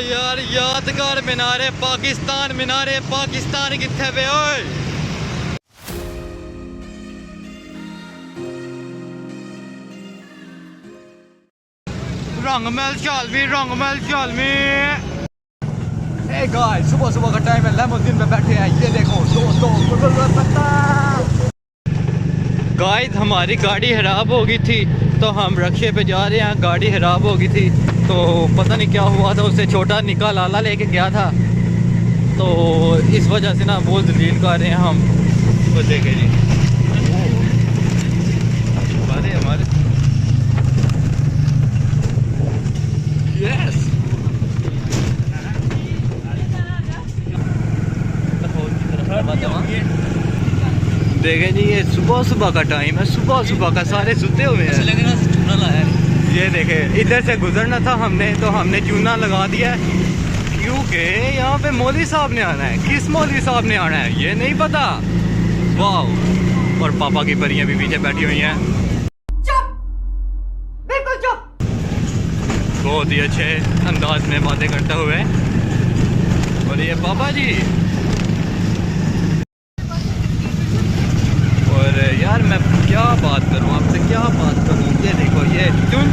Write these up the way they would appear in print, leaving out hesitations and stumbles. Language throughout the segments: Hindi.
यार यादगार मीनारे पाकिस्तान, मीनारे पाकिस्तान किथे वे ओए। रंगमहल चालवी, रंगमहल चालवी। Hey guys, सुबह सुबह का टाइम है, लेमोजिन में बैठे हैं। ये देखो दोस्तों, गाइस हमारी गाड़ी खराब हो गई थी तो हम रक्षे पे जा रहे हैं। गाड़ी खराब हो गई थी तो पता नहीं क्या हुआ था, उससे छोटा निका लाला लेके गया था, तो इस वजह से ना वो जलील कर रहे हैं हम। तो देखे जी हमारे यस देखें जी, ये सुबह सुबह का टाइम है, सुबह सुबह का, सारे सोते हुए हैं। ये देखें, इधर से गुजरना था हमने तो हमने चूना लगा दिया है, क्योंकि यहाँ पे मौलवी साहब ने आना है। किस मौलवी साहब ने आना है ये नहीं पता। वाह, और पापा की परियां भी पीछे बैठी हुई हैं। चुप, बिल्कुल चुप। बहुत ही अच्छे अंदाज में बातें करते हुए। और ये पापा जी, और यार मैं क्या बात करूं आपसे, क्या बात करूं। ये देखो, ये चुन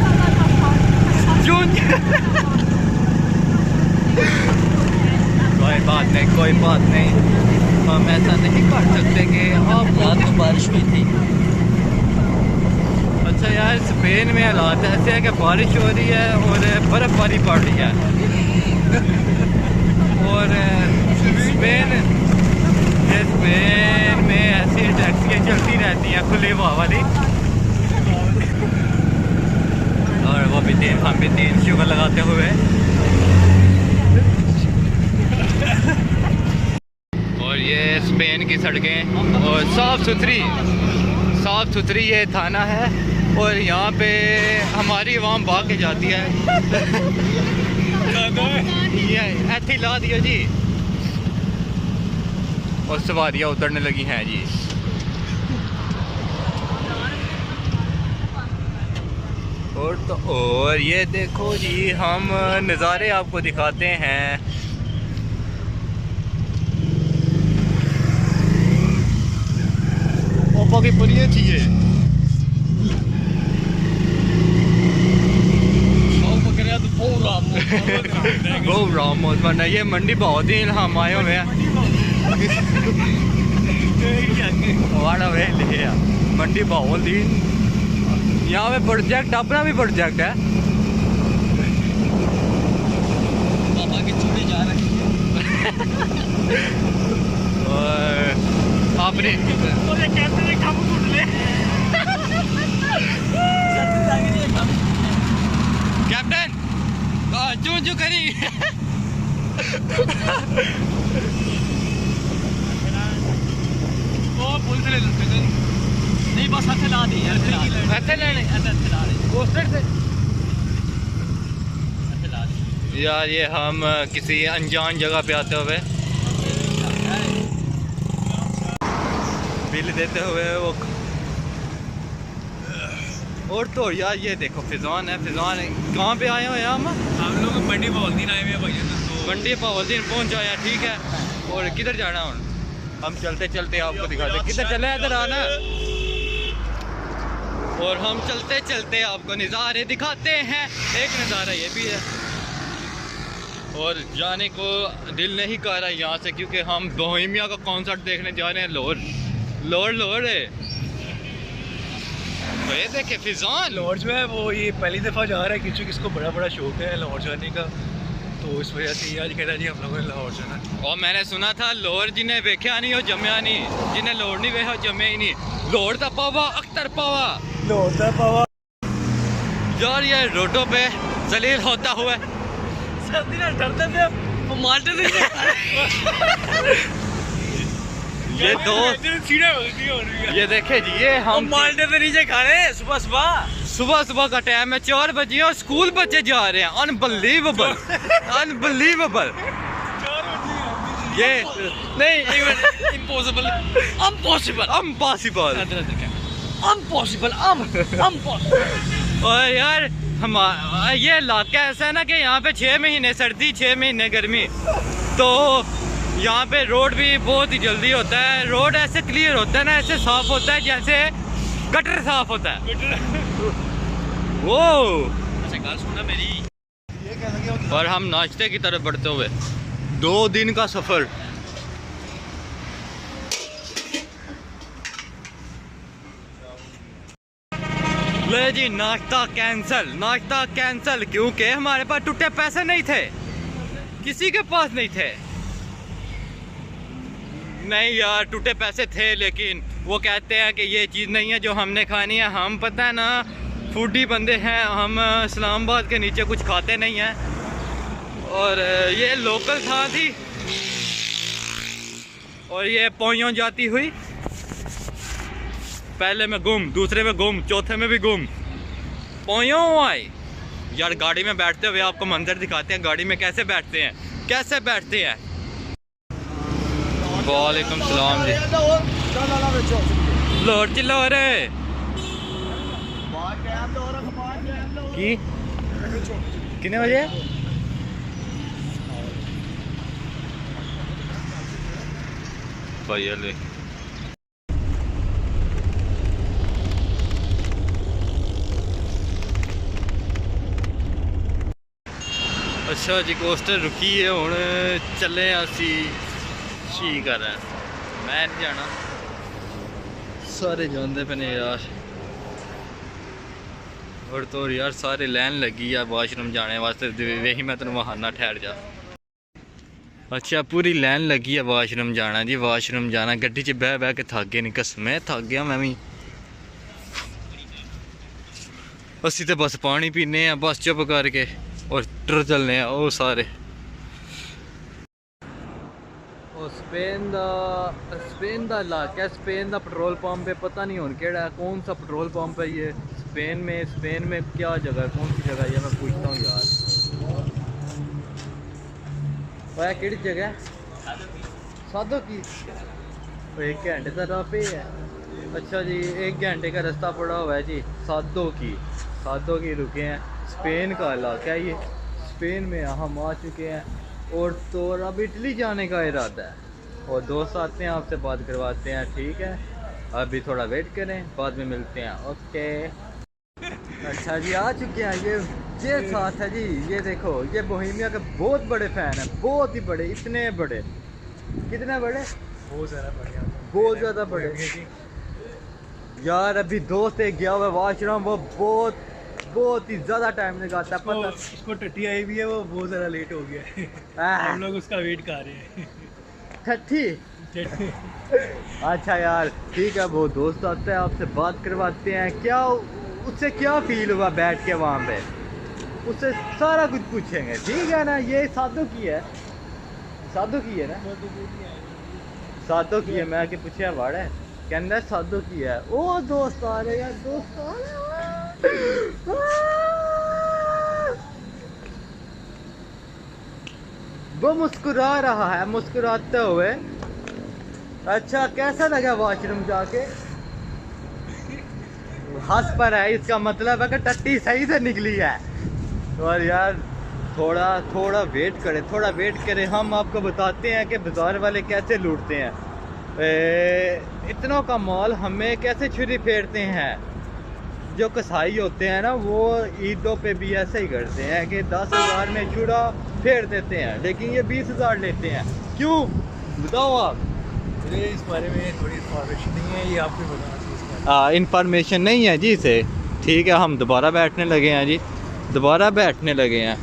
चुन कोई बात नहीं, कोई बात नहीं, हम ऐसा नहीं कर सकते कि आप रात को बारिश हुई थी। अच्छा यार, स्पेन में हालात ऐसे है कि बारिश हो रही है और बर्फबारी पड़ रही है, और स्पेन में ऐसी टैक्सियाँ चलती रहती हैं खुली हवा वाली, और वो भी तेल, हम भी तेल शुगर लगाते हुए। और ये स्पेन की सड़कें और साफ़ सुथरी ये थाना है, और यहाँ पे हमारी आवाम भाग के जाती है। ये ऐसे ला दिया जी, और सवारियाँ उतरने लगी हैं जी। और ये देखो जी, हम नज़ारे आपको दिखाते हैं। पापा की परियां थी ये। ये मंडी बहुत दिन हम आए हुए हैं। मंडी बहुत दिन, यहाँ पे प्रोजेक्ट, अपना भी प्रोजेक्ट है। पापा की चूड़ी जा रही है। और आपने कैप्टन चू चू करी। पुलिस ले नहीं, बस हाथ ला दी यार, ऐसे लेने पोस्टर से यार। ये हम किसी अनजान जगह पे आते हुए, बिल देते हुए वो। और तो यार ये देखो, फिजान है, फिजान है। कहाँ पे आए हुए हम लोग मंडी पावलदीन आए हुए हैं भैया, तो मंडी पावलदीन पहुँच जाए, ठीक है। और किधर जाना है हम चलते चलते आपको दिखाते किधर चले, इधर आना। और हम चलते चलते आपको नज़ारे दिखाते हैं। एक नज़ारा ये भी है, और जाने को दिल नहीं कर रहा यहाँ से, क्योंकि हम बोहेमिया का कॉन्सर्ट देखने जा रहे हैं। लोर है। तो ये देखे फिजान, लाहौर जो है वो ये पहली दफ़ा जा रहा है, क्योंकि किसको बड़ा शौक है लाहौर जाने का, तो इस वजह से आज कहता जी हम लोगों ने लाहौर जाना। और मैंने सुना था लोर जिन्हें वेख्या नहीं हो जमया नहीं, जिन्हें लोर नहीं वेखा जमे ही नहीं। लोर दा पावा, अख्तर पावा, लाहौर दा पावा। यार ये रोडों पे जलील होता हुआ सर्दी ना डरते थे वो माल्टे थे। ये दो ये देखे जी, ये हम माल्टे से नीचे खा रहे हैं सुबह का टाइम है, 4 बजे और स्कूल बच्चे जा रहे हैं। Unbelievable, unbelievable. ये नहीं, इम्पॉसिबल, इम्पॉसिबल। और यार हम ये इलाका ऐसा है ना कि यहाँ पे 6 महीने सर्दी 6 महीने गर्मी, तो यहाँ पे रोड भी बहुत ही जल्दी होता है। रोड ऐसे क्लियर होता है ना, ऐसे साफ होता है जैसे गटर साफ होता है। वो अच्छा गाल सुना मेरी, ये क्या लगे और हम नाश्ते की तरफ बढ़ते हुए 2 दिन का सफ़र। ले जी नाश्ता कैंसल क्योंकि हमारे पास टूटे पैसे नहीं थे, किसी के पास नहीं थे। नहीं यार टूटे पैसे थे, लेकिन वो कहते हैं कि ये चीज़ नहीं है जो हमने खानी है। हम पता है ना फूडी बंदे हैं, हम इस्लामाबाद के नीचे कुछ खाते नहीं हैं। और ये लोकल था थी, और ये पोयों जाती हुई, पहले में गुम, दूसरे में गुम, चौथे में भी गुम, पोयों आई। यार गाड़ी में बैठते हुए आपको मंजर दिखाते हैं, गाड़ी में कैसे बैठते हैं। वालेकुम सलाम जी। लोर चिल्लो रे की कितने बजे? भाई ले अच्छा जी कोस्टर रुकी है, हुण चले असी शी कर रहे हैं। मैं नहीं जाना, सारे जाते पे ने यार। और तो यार सारे लाइन लगी है वाशरूम जाने वास्ते, वही मैं तेन बहाना ठहर जा। अच्छा पूरी लाइन लगी है वाशरूम जाना जी, वाशरूम जाना। गड्डी च बह बह के थक गए, नहीं कसमें थक गया मैं भी। असी तो बस पानी पीने हैं बस चुप करके, और ट्र चलने हैं वो सारे। और स्पेन दा इलाका, स्पेन दा पेट्रोल पंप है, पता नहीं हुन केड़ा है, कौन सा पेट्रोल पंप है ये स्पेन में क्या जगह है, कौन सी जगह है ये मैं पूछता हूँ यार। वह केड़ी जगह? सादो की। 1 घंटे का राह पे है। अच्छा जी 1 घंटे का रास्ता पड़ा हुआ है जी। सादो की रुके हैं। स्पेन का इलाका है ये, स्पेन में हम आ चुके हैं। और तो अब इटली जाने का इरादा है, और दोस्त आते हैं आपसे बात करवाते हैं, ठीक है। अभी थोड़ा वेट करें, बाद में मिलते हैं, ओके। अच्छा जी आ चुके हैं, ये साथ है जी, ये देखो ये बोहेमिया के बहुत बड़े फ़ैन है, बहुत ही बड़े, इतने बड़े, कितने बड़े, बहुत ज़्यादा बड़े यार। अभी दोस्त एक गया हुआ वाशरूम, वो बहुत ही ज़्यादा टाइम लगाता है, पता उसको टट्टी आई भी है, वो बहुत ज़्यादा लेट हो गया है। हम लोग उसका वेट कर रहे हैं। ठट्ठी अच्छा यार ठीक है, वो दोस्त आता है आपसे बात करवाते हैं, क्या उससे क्या फील हुआ बैठ के वहाँ पे, उससे सारा कुछ पूछेंगे, ठीक है ना। ये सादो की है ना, सादो की है। मैं आके पूछा वाड़ा है, कहना सादो की है। ओ दोस्त आ रहे यार, दोस्त आ रहे। वो मुस्कुरा रहा है, मुस्कुराते हुए। अच्छा कैसा लगा वॉशरूम जाके? हंस पर है, इसका मतलब है कि टट्टी सही से निकली है। और यार थोड़ा वेट करें, हम आपको बताते हैं कि बाजार वाले कैसे लूटते हैं। इतनों का माल हमें कैसे छुरी फेरते हैं। जो कसाई होते हैं ना, वो ईदों पे भी ऐसे ही करते हैं कि 10,000 में छुरा फेर देते हैं, लेकिन ये 20,000 लेते हैं। क्यों बताओ आप? इस बारे में थोड़ी इन्फॉर्मेशन नहीं है, ये आपको बताना। इन्फॉर्मेशन नहीं है जी इसे, ठीक है। हम दोबारा बैठने लगे हैं जी, दोबारा बैठने लगे हैं।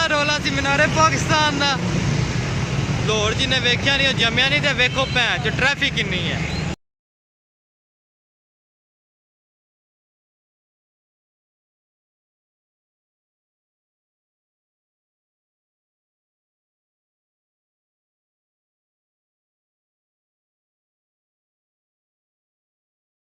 रोला सी मीनारे पाकिस्तान का, लाहौर जी ने वेख्या नहीं, जमया नहीं, तो वेखो भैन च ट्रैफिक किन्नी है।